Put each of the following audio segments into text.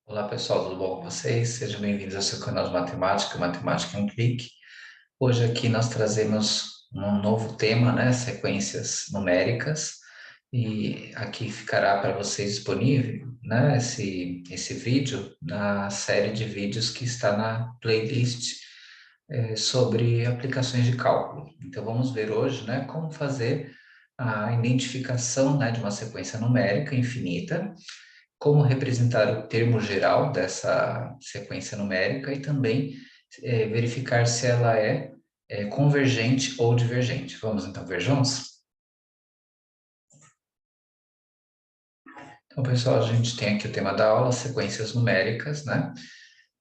Olá pessoal, tudo bom com vocês? Sejam bem-vindos ao seu canal de matemática, Matemática em um Clique. Hoje aqui nós trazemos um novo tema, né? Sequências numéricas. E aqui ficará para vocês disponível, né? Esse vídeo na série de vídeos que está na playlist sobre aplicações de cálculo. Então vamos ver hoje, né? Como fazer a identificação, né, de uma sequência numérica infinita, como representar o termo geral dessa sequência numérica e também verificar se ela é convergente ou divergente. Vamos então ver juntos? Então, pessoal, a gente tem aqui o tema da aula, sequências numéricas, né?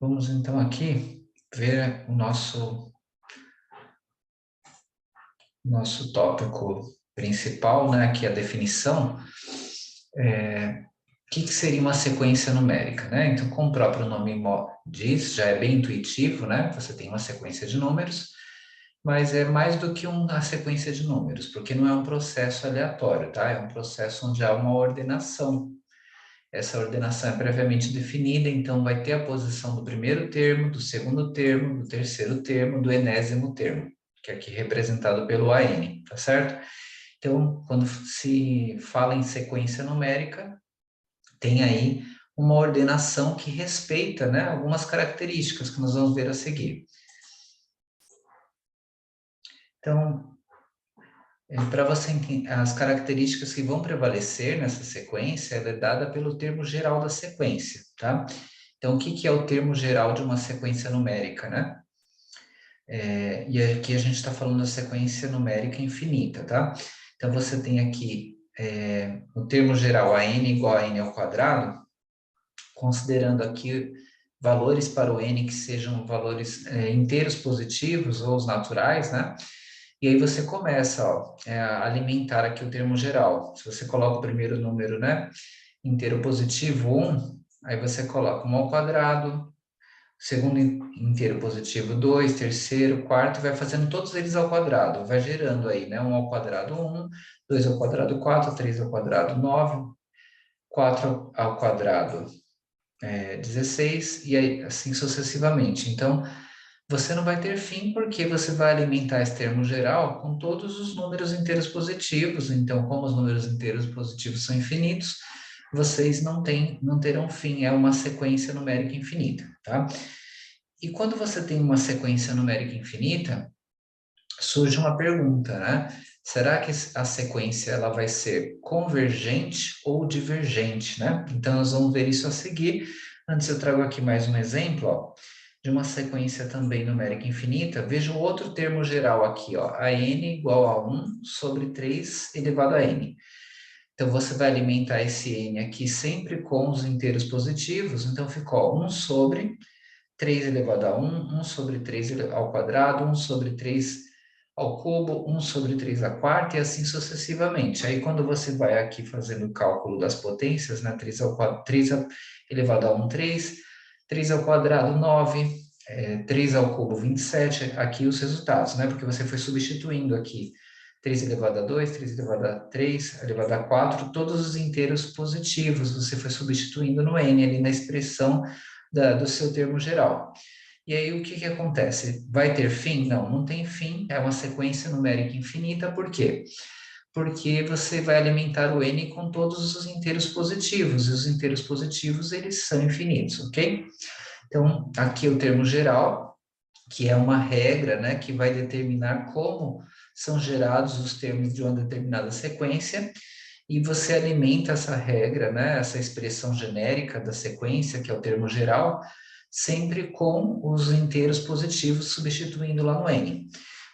Vamos então aqui ver o nosso tópico principal, né? Que é a definição. O que seria uma sequência numérica, né? Então, como o próprio nome diz, já é bem intuitivo, né? Você tem uma sequência de números, mas é mais do que uma sequência de números, porque não é um processo aleatório, tá? É um processo onde há uma ordenação. Essa ordenação é previamente definida, então vai ter a posição do primeiro termo, do segundo termo, do terceiro termo, do enésimo termo, que é aqui representado pelo AN, tá certo? Então, quando se fala em sequência numérica, tem aí uma ordenação que respeita, né, algumas características que nós vamos ver a seguir. Então, para você entender as características que vão prevalecer nessa sequência, ela é dada pelo termo geral da sequência, tá? Então, o que é o termo geral de uma sequência numérica, né? E aqui a gente está falando da sequência numérica infinita, tá? Então, você tem aqui o termo geral a n igual a n ao quadrado, considerando aqui valores para o n que sejam valores inteiros positivos ou os naturais, né? E aí você começa, ó, a alimentar aqui o termo geral. Se você coloca o primeiro número, né, inteiro positivo 1, aí você coloca 1 ao quadrado, segundo inteiro positivo 2, terceiro, quarto, vai fazendo todos eles ao quadrado, vai gerando aí, né, 1 ao quadrado 1, 2 ao quadrado 4, 3 ao quadrado 9, 4 ao quadrado 16, e aí assim sucessivamente. Então, você não vai ter fim porque você vai alimentar esse termo geral com todos os números inteiros positivos. Então, como os números inteiros positivos são infinitos, vocês não terão fim. É uma sequência numérica infinita, tá? E quando você tem uma sequência numérica infinita, surge uma pergunta, né? Será que a sequência ela vai ser convergente ou divergente, né? Então, nós vamos ver isso a seguir. Antes, eu trago aqui mais um exemplo, ó, de uma sequência também numérica infinita. Veja o outro termo geral aqui, ó, a n igual a 1 sobre 3 elevado a n. Então, você vai alimentar esse n aqui sempre com os inteiros positivos. Então, ficou 1 sobre 3 elevado a 1, 1 sobre 3 ao quadrado, 1 sobre 3 ao cubo, 1 sobre 3 à quarta e assim sucessivamente. Aí, quando você vai aqui fazendo o cálculo das potências, né, 3 ao quadrado, 3 elevado a 1, 3, 3 ao quadrado, 9, 3 ao cubo, 27, aqui os resultados, né, porque você foi substituindo aqui 3 elevado a 2, 3 elevado a 3, elevado a 4, todos os inteiros positivos, você foi substituindo no n ali na expressão do seu termo geral. E aí o que acontece? Vai ter fim? Não, não tem fim, é uma sequência numérica infinita, por quê? Porque você vai alimentar o n com todos os inteiros positivos, e os inteiros positivos, eles são infinitos, ok? Então, aqui é o termo geral, que é uma regra, né, que vai determinar como são gerados os termos de uma determinada sequência, e você alimenta essa regra, né, essa expressão genérica da sequência, que é o termo geral, sempre com os inteiros positivos substituindo lá no n.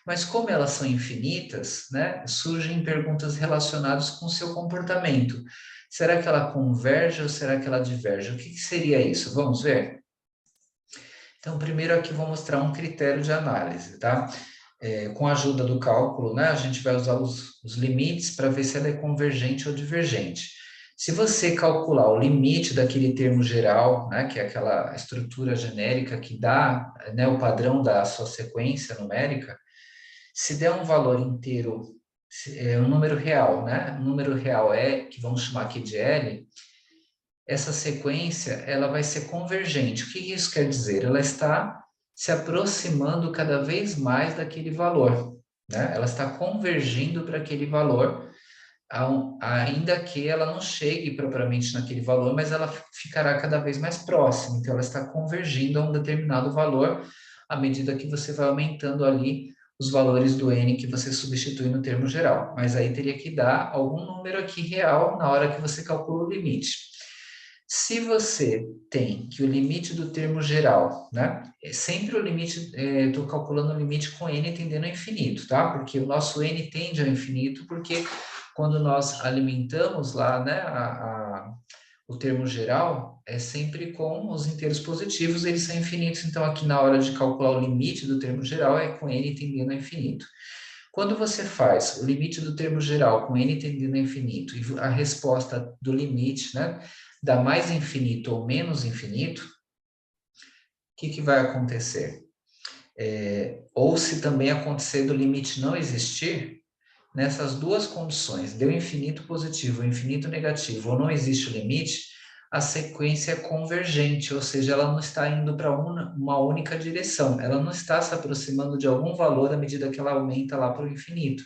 Mas como elas são infinitas, né, surgem perguntas relacionadas com o seu comportamento. Será que ela converge ou será que ela diverge? O que seria isso? Vamos ver? Então, primeiro aqui vou mostrar um critério de análise, tá? Com a ajuda do cálculo, né, a gente vai usar os limites para ver se ela é convergente ou divergente. Se você calcular o limite daquele termo geral, né, que é aquela estrutura genérica que dá, né, o padrão da sua sequência numérica, se der um valor inteiro, um número real, né, um número real que vamos chamar aqui de L, essa sequência ela vai ser convergente. O que isso quer dizer? Ela está se aproximando cada vez mais daquele valor, né? Ela está convergindo para aquele valor, ainda que ela não chegue propriamente naquele valor, mas ela ficará cada vez mais próxima. Então, ela está convergindo a um determinado valor à medida que você vai aumentando ali os valores do n que você substitui no termo geral. Mas aí teria que dar algum número aqui real na hora que você calcula o limite. Se você tem que o limite do termo geral, né? É sempre o limite, estou calculando o limite com n tendendo ao infinito, tá? Porque o nosso n tende ao infinito, porque quando nós alimentamos lá, né, o termo geral, é sempre com os inteiros positivos, eles são infinitos, então aqui na hora de calcular o limite do termo geral é com n tendendo ao infinito. Quando você faz o limite do termo geral com n tendendo ao infinito e a resposta do limite, né, dá mais infinito ou menos infinito, o que vai acontecer? Ou se também acontecer do limite não existir, nessas duas condições, deu infinito positivo, infinito negativo, ou não existe o limite, a sequência é convergente, ou seja, ela não está indo para uma única direção, ela não está se aproximando de algum valor à medida que ela aumenta lá para o infinito.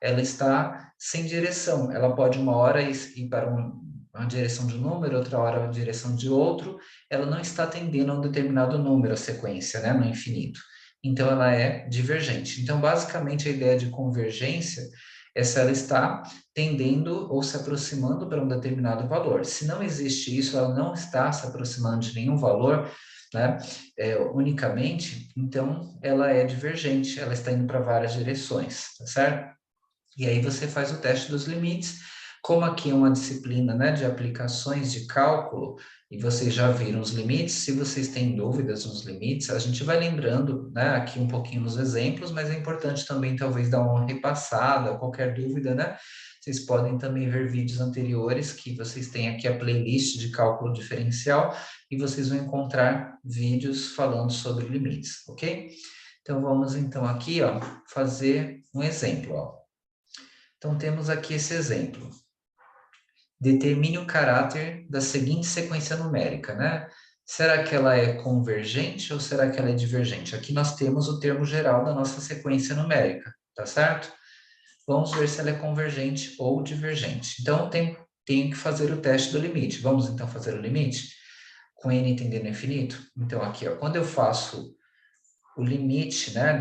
Ela está sem direção, ela pode uma hora ir para uma direção de um número, outra hora uma direção de outro, ela não está tendendo a um determinado número, a sequência, né, no infinito. Então, ela é divergente. Então, basicamente, a ideia de convergência é se ela está tendendo ou se aproximando para um determinado valor. Se não existe isso, ela não está se aproximando de nenhum valor, né, unicamente, então ela é divergente, ela está indo para várias direções, tá certo? E aí você faz o teste dos limites. Como aqui é uma disciplina, né, de aplicações de cálculo, e vocês já viram os limites, se vocês têm dúvidas nos limites, a gente vai lembrando, né, aqui um pouquinho nos exemplos, mas é importante também talvez dar uma repassada, qualquer dúvida, né? Vocês podem também ver vídeos anteriores, que vocês têm aqui a playlist de cálculo diferencial, e vocês vão encontrar vídeos falando sobre limites, ok? Então, vamos então aqui, ó, fazer um exemplo, ó. Então, temos aqui esse exemplo. Determine o caráter da seguinte sequência numérica, né? Será que ela é convergente ou será que ela é divergente? Aqui nós temos o termo geral da nossa sequência numérica, tá certo? Vamos ver se ela é convergente ou divergente. Então, tenho que fazer o teste do limite. Vamos, então, fazer o limite? Com n tendendo ao infinito? Então, aqui, ó, quando eu faço o limite, né,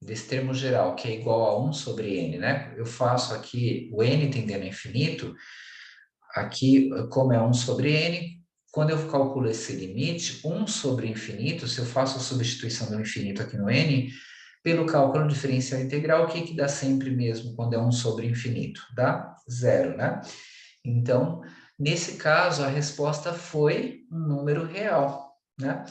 desse termo geral, que é igual a 1 sobre n, né? Eu faço aqui o n tendendo ao infinito, aqui, como é 1 sobre n, quando eu calculo esse limite, 1 sobre infinito, se eu faço a substituição do infinito aqui no n, pelo cálculo diferencial integral, o que dá sempre mesmo quando é 1 sobre infinito? Dá 0, né? Então, nesse caso, a resposta foi um número real, né?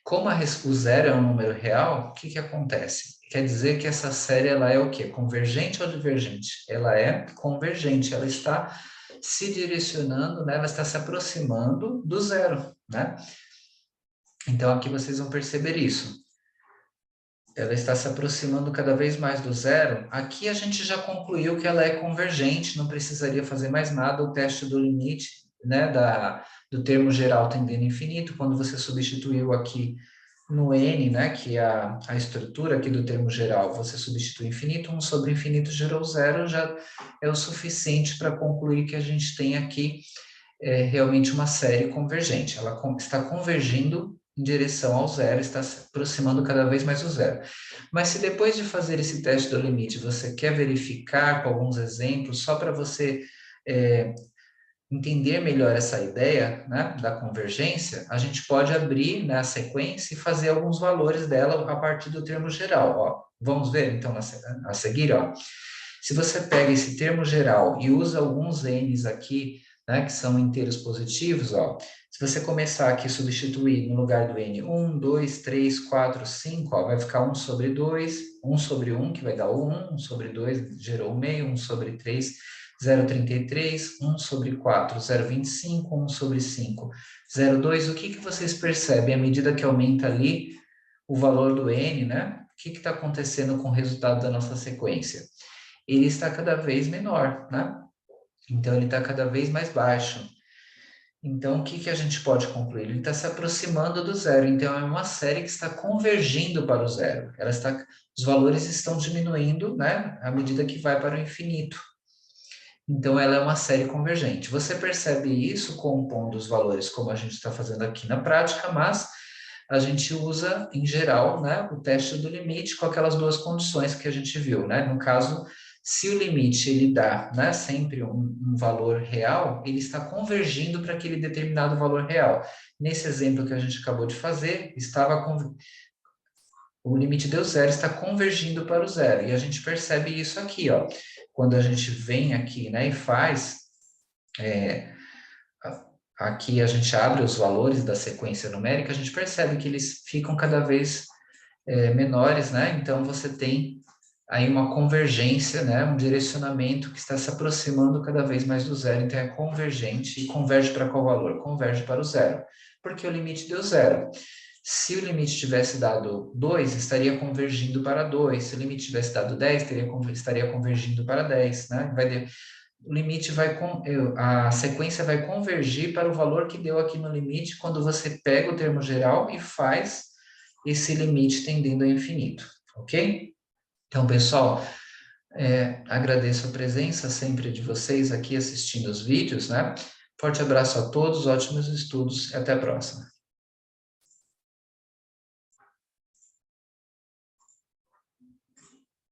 Como o zero é um número real, o que acontece? Quer dizer que essa série ela é o quê? Convergente ou divergente? Ela é convergente, ela está se direcionando, né? Ela está se aproximando do zero, né? Então, aqui vocês vão perceber isso. Ela está se aproximando cada vez mais do zero. Aqui a gente já concluiu que ela é convergente, não precisaria fazer mais nada, o teste do limite, né, do termo geral tendendo ao infinito, quando você substituiu aqui no n, né, que é a estrutura aqui do termo geral, você substitui infinito, 1 sobre infinito gerou zero, já é o suficiente para concluir que a gente tem aqui realmente uma série convergente. Ela está convergindo em direção ao zero, está se aproximando cada vez mais do zero. Mas se depois de fazer esse teste do limite, você quer verificar com alguns exemplos, só para você entender melhor essa ideia, né, da convergência, a gente pode abrir, né, a sequência e fazer alguns valores dela a partir do termo geral. Ó. Vamos ver, então, a seguir, ó. Se você pega esse termo geral e usa alguns n's aqui, né, que são inteiros positivos, ó, se você começar aqui a substituir no lugar do n 1, 2, 3, 4, 5, ó, vai ficar 1 sobre 2, 1 sobre 1, que vai dar o 1, 1 sobre 2 gerou o meio, 1 sobre 3, 0,33, 1 sobre 4, 0,25, 1 sobre 5, 0,2. O que vocês percebem à medida que aumenta ali o valor do n, né? O que está acontecendo com o resultado da nossa sequência? Ele está cada vez menor, né? Então, ele está cada vez mais baixo. Então, o que que a gente pode concluir? Ele está se aproximando do zero, então é uma série que está convergindo para o zero. Os valores estão diminuindo, né, à medida que vai para o infinito. Então, ela é uma série convergente. Você percebe isso compondo os valores, como a gente está fazendo aqui na prática, mas a gente usa, em geral, né, o teste do limite com aquelas duas condições que a gente viu, né? No caso, se o limite ele dá, né, sempre um valor real, ele está convergindo para aquele determinado valor real. Nesse exemplo que a gente acabou de fazer, o limite deu zero, está convergindo para o zero. E a gente percebe isso aqui, ó. Quando a gente vem aqui, né, e faz, aqui a gente abre os valores da sequência numérica, a gente percebe que eles ficam cada vez menores, né? Então você tem aí uma convergência, né? Um direcionamento que está se aproximando cada vez mais do zero, então é convergente. E converge para qual valor? Converge para o zero, porque o limite deu zero. Se o limite tivesse dado 2, estaria convergindo para 2. Se o limite tivesse dado 10, estaria convergindo para 10, né? O limite a sequência vai convergir para o valor que deu aqui no limite quando você pega o termo geral e faz esse limite tendendo ao infinito, ok? Então, pessoal, agradeço a presença sempre de vocês aqui assistindo os vídeos, né? Forte abraço a todos, ótimos estudos e até a próxima.